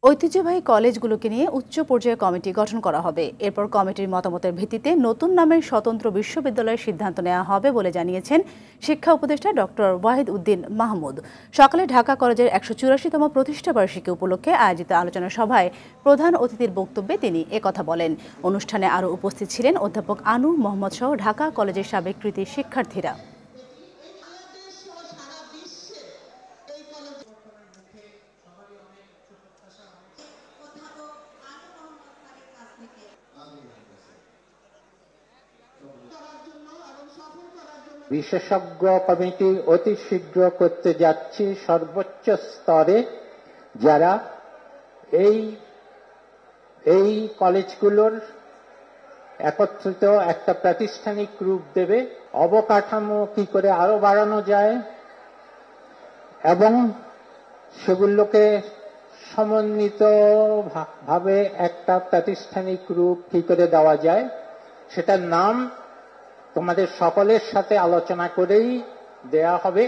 ঐতিহ্যবাহী কলেজগুলোকে নিয়ে উচ্চ পর্যায়ে কমিটি গঠন করা হবে। এরপর কমিটির মতামতের ভিত্তিতে নতুন নামের স্বতন্ত্র বিশ্ববিদ্যালয়ের সিদ্ধান্ত নেওয়া হবে বলে জানিয়েছেন শিক্ষা উপদেষ্টা ডক্টর ওয়াহিদ উদ্দিন মাহমুদ। সকালে ঢাকা কলেজের ১৮৪তম প্রতিষ্ঠাবার্ষিকী উপলক্ষে আয়োজিত আলোচনা সভায় প্রধান অতিথির বক্তব্যে তিনি একথা বলেন। অনুষ্ঠানে আরও উপস্থিত ছিলেন অধ্যাপক আনু মোহাম্মদ সহ ঢাকা কলেজের সাবেক কৃতী শিক্ষার্থীরা। বিশেষজ্ঞ কমিটি অতি শীঘ্র করতে যাচ্ছি সর্বোচ্চ স্তরে, যারা এই কলেজগুলোর একত্রিত একটা প্রাতিষ্ঠানিক রূপ দেবে, অবকাঠামো কি করে আরো বাড়ানো যায় এবং সেগুলোকে সমন্বিত ভাবে একটা প্রাতিষ্ঠানিক রূপ কি করে দেওয়া যায়, সেটার নাম তোমাদের সকলের সাথে আলোচনা করেই দেয়া হবে।